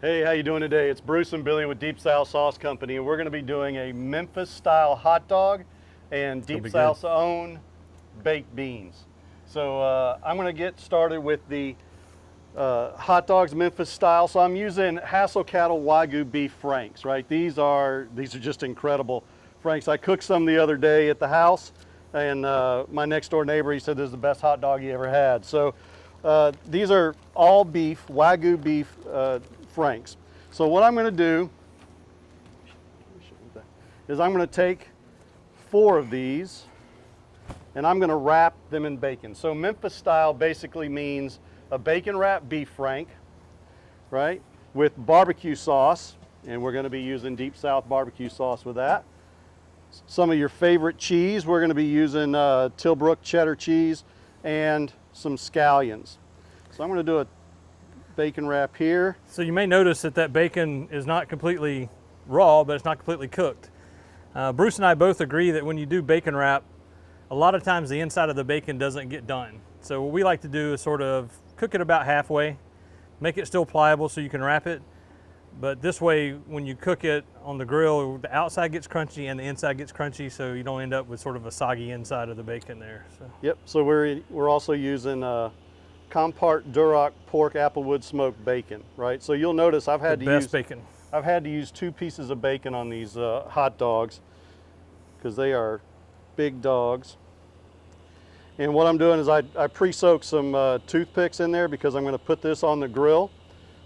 Hey, how you doing today? It's Bruce and Billy with Deep South Sauce Company, and we're going to be doing a Memphis style hot dog and Deep South's own baked beans. So I'm going to get started with the hot dogs Memphis style. So I'm using Hassel Cattle Wagyu beef franks, right? These are just incredible franks. I cooked some the other day at the house, and my next door neighbor, he said this is the best hot dog he ever had. So these are all beef, Wagyu beef franks. So what I'm going to do is I'm going to take 4 of these and I'm going to wrap them in bacon. So Memphis style basically means a bacon wrapped beef frank, right, with barbecue sauce, and we're going to be using Deep South barbecue sauce with that. Some of your favorite cheese, we're going to be using Tilbrook cheddar cheese and some scallions. So I'm going to do a bacon wrap here. So you may notice that bacon is not completely raw, but it's not completely cooked. Bruce and I both agree that when you do bacon wrap, a lot of times the inside of the bacon doesn't get done. So what we like to do is sort of cook it about halfway, make it still pliable so you can wrap it. But this way, when you cook it on the grill, the outside gets crunchy and the inside gets crunchy, so you don't end up with sort of a soggy inside of the bacon there. So. Yep, so we're also using Compart Duroc pork applewood smoked bacon, right? So you'll notice I've had to use 2 pieces of bacon on these hot dogs because they are big dogs. And what I'm doing is I pre-soak some toothpicks in there because I'm going to put this on the grill.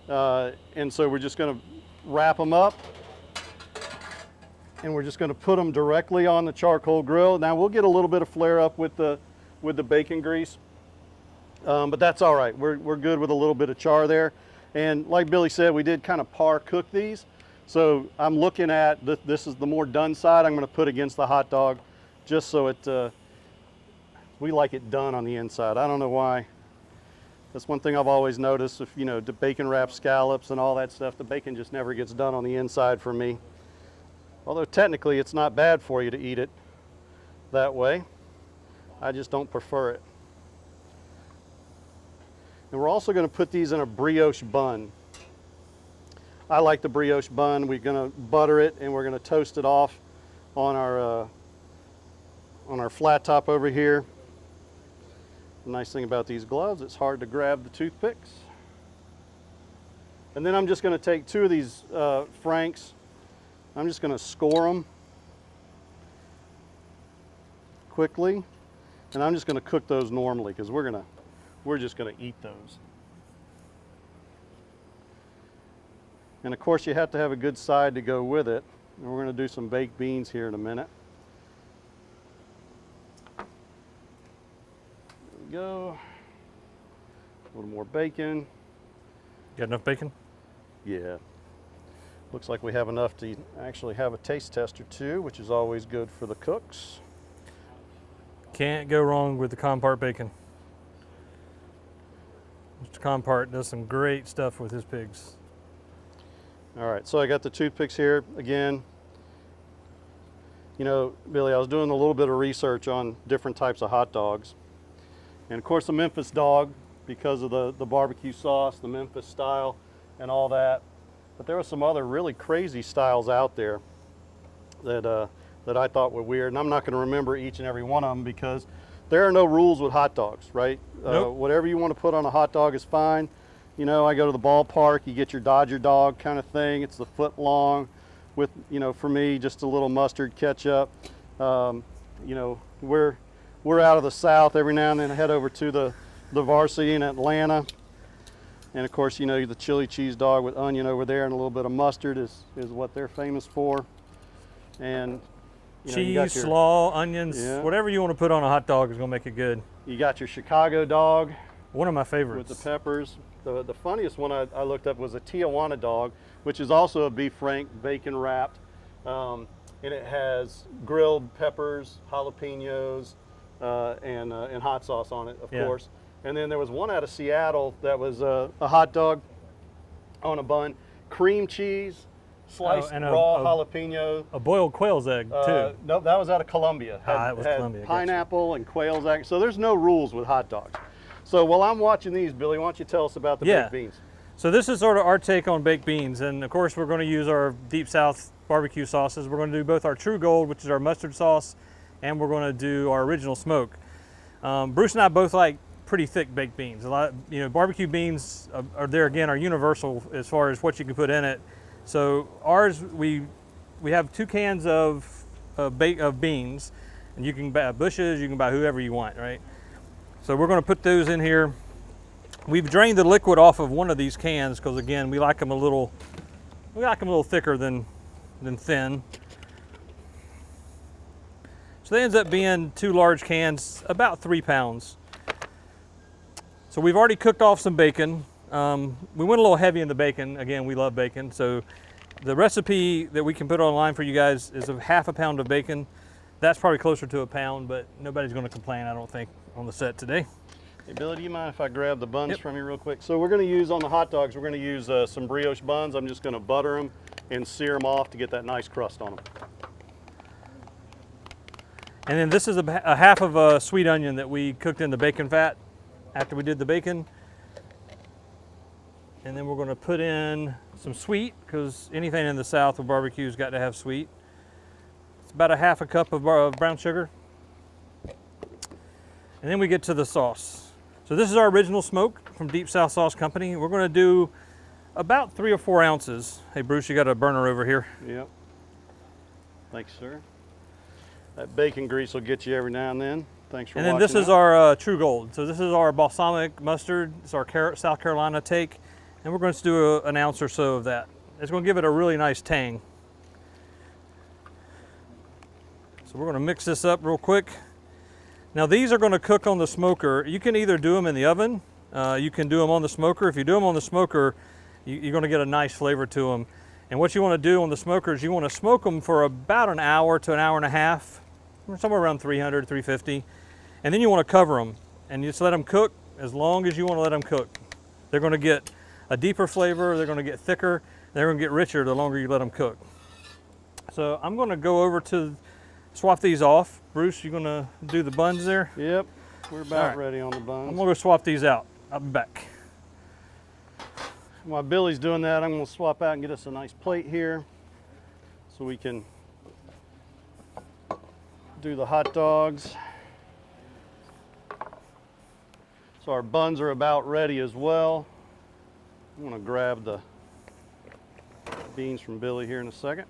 And so we're just going to wrap them up and we're just going to put them directly on the charcoal grill. Now we'll get a little bit of flare up with the bacon grease. But that's all right. We're good with a little bit of char there. And like Billy said, we did kind of par cook these. So I'm looking at, this is the more done side I'm going to put against the hot dog just so it, we like it done on the inside. I don't know why. That's one thing I've always noticed. If, you know, the bacon wrap scallops and all that stuff, the bacon just never gets done on the inside for me. Although technically it's not bad for you to eat it that way. I just don't prefer it. And we're also going to put these in a brioche bun. I like the brioche bun. We're going to butter it and we're going to toast it off on our flat top over here. The nice thing about these gloves, it's hard to grab the toothpicks. And then I'm just going to take 2 of these franks. I'm just going to score them quickly, and I'm just going to cook those normally because we're just going to eat those. And of course you have to have a good side to go with it. And we're going to do some baked beans here in a minute. There we go. A little more bacon. Got enough bacon? Yeah. Looks like we have enough to actually have a taste test or 2, which is always good for the cooks. Can't go wrong with the Compart bacon. Mr. Compart does some great stuff with his pigs. All right, so I got the toothpicks here again. You know, Billy, I was doing a little bit of research on different types of hot dogs. And of course the Memphis dog, because of the barbecue sauce, the Memphis style and all that. But there were some other really crazy styles out there that I thought were weird. And I'm not going to remember each and every one of them because there are no rules with hot dogs, right? Nope. Whatever you want to put on a hot dog is fine. You know, I go to the ballpark, you get your Dodger dog kind of thing. It's the foot long with, you know, for me, just a little mustard, ketchup. You know, we're out of the South. Every now and then I head over to the varsity in Atlanta. And of course, you know, the chili cheese dog with onion over there and a little bit of mustard is what they're famous for. And you know, cheese, slaw, onions, yeah, whatever you want to put on a hot dog is going to make it good. You got your Chicago dog. One of my favorites. With the peppers. The funniest one I looked up was a Tijuana dog, which is also a beef frank, bacon wrapped. And it has grilled peppers, jalapenos, and hot sauce on it, of course. And then there was one out of Seattle that was a hot dog on a bun, cream cheese, sliced raw jalapeno. A boiled quail's egg, too. No, that was out of Colombia. It was Colombia. Pineapple and quail's egg. So there's no rules with hot dogs. So while I'm watching these, Billy, why don't you tell us about the baked beans? So this is sort of our take on baked beans, and of course we're going to use our Deep South barbecue sauces. We're going to do both our True Gold, which is our mustard sauce, and we're going to do our original smoke. Bruce and I both like pretty thick baked beans. A lot, barbecue beans are there again are universal as far as what you can put in it. So ours, we have 2 cans of beans, and you can buy Bushes, you can buy whoever you want, right? So we're going to put those in here. We've drained the liquid off of one of these cans because again we like them a little thicker than thin. So that ends up being 2 large cans, about 3 pounds. So we've already cooked off some bacon. We went a little heavy in the bacon. Again, we love bacon. So the recipe that we can put online for you guys is of half a pound of bacon. That's probably closer to a pound, but nobody's going to complain, I don't think, on the set today. Hey Billy, do you mind if I grab the buns Yep. from you real quick? So we're going to use on the hot dogs, we're going to use some brioche buns. I'm just going to butter them and sear them off to get that nice crust on them. And then this is a half of a sweet onion that we cooked in the bacon fat after we did the bacon. And then we're going to put in some sweet, because anything in the South with barbecue's got to have sweet. It's about a half a cup of brown sugar. And then we get to the sauce. So this is our original smoke from Deep South Sauce Company. We're going to do about 3 or 4 ounces. Hey Bruce, you got a burner over here. Yep. Thanks, sir. That bacon grease will get you every now and then. Thanks for watching. And then this is our True Gold. So this is our balsamic mustard. It's our South Carolina take. And we're going to do an ounce or so of that. It's going to give it a really nice tang. So we're going to mix this up real quick. Now these are going to cook on the smoker. You can either do them in the oven, you can do them on the smoker. If you do them on the smoker, you're going to get a nice flavor to them. And what you want to do on the smoker is you want to smoke them for about an hour to an hour and a half, somewhere around 300, 350. And then you want to cover them and you just let them cook as long as you want to let them cook. They're going to get a deeper flavor, they're going to get thicker, they're going to get richer the longer you let them cook. So I'm going to go over to swap these off. Bruce, you going to do the buns there? Yep, we're about right. ready on the buns. I'm going to go swap these out. I'll be back. While Billy's doing that, I'm going to swap out and get us a nice plate here so we can do the hot dogs. So our buns are about ready as well. I'm going to grab the beans from Billy here in a second.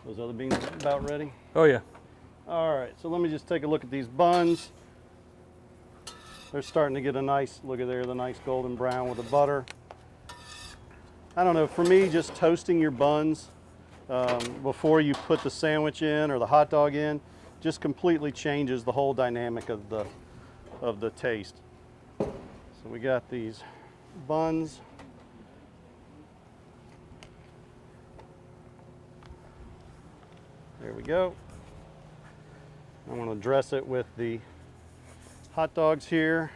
Those other beans about ready? Oh yeah. All right, so let me just take a look at these buns. They're starting to get a nice, look at there, the nice golden brown with the butter. I don't know, for me, just toasting your buns before you put the sandwich in or the hot dog in just completely changes the whole dynamic of the taste. So we got these buns. There we go. I'm going to dress it with the hot dogs here.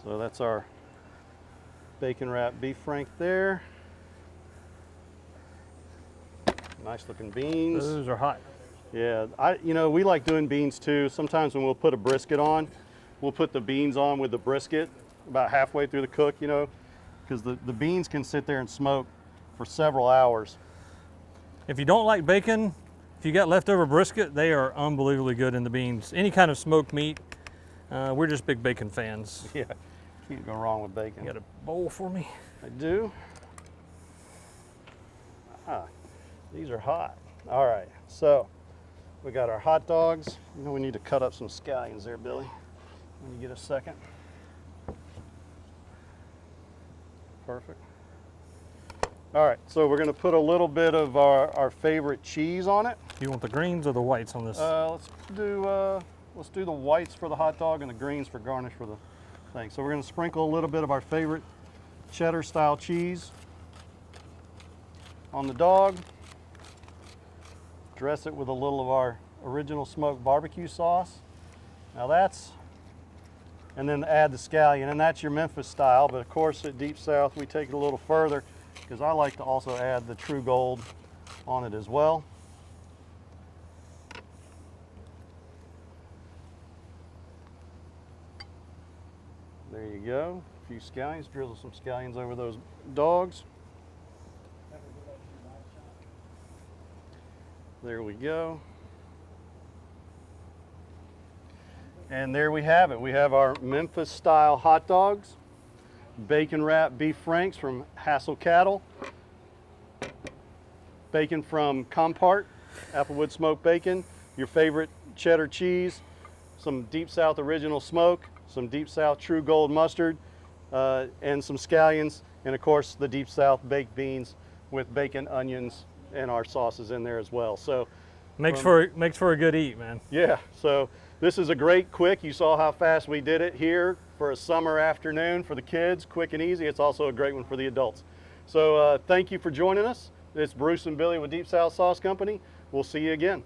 So that's our bacon wrapped beef frank there. Nice looking beans. Those are hot. Yeah, we like doing beans too. Sometimes when we'll put a brisket on, we'll put the beans on with the brisket about halfway through the cook, because the beans can sit there and smoke for several hours. If you don't like bacon, if you got leftover brisket, they are unbelievably good in the beans. Any kind of smoked meat, we're just big bacon fans. Yeah, can't go wrong with bacon. You got a bowl for me? I do. Ah, these are hot. All right, so we got our hot dogs. We need to cut up some scallions there, Billy, when you get a second. Perfect. All right, so we're going to put a little bit of our favorite cheese on it. You want the greens or the whites on this? Let's do the whites for the hot dog and the greens for garnish for the thing. So we're going to sprinkle a little bit of our favorite cheddar style cheese on the dog. Dress it with a little of our original smoked barbecue sauce. Now and then add the scallion, and that's your Memphis style, but of course at Deep South we take it a little further because I like to also add the True Gold on it as well. There you go. A few scallions. Drizzle some scallions over those dogs. There we go. And there we have it. We have our Memphis style hot dogs, bacon wrapped beef franks from Hassel Cattle, bacon from Compart, Applewood smoked bacon, your favorite cheddar cheese, some Deep South original smoke, some Deep South True Gold mustard, and some scallions, and of course the Deep South baked beans with bacon, onions, and our sauces in there as well. So Makes for a good eat, man. yeah, so this is a great quick. You saw how fast we did it here for a summer afternoon for the kids, quick and easy. It's also a great one for the adults. So thank you for joining us. It's Bruce and Billy with Deep South Sauce Company. We'll see you again.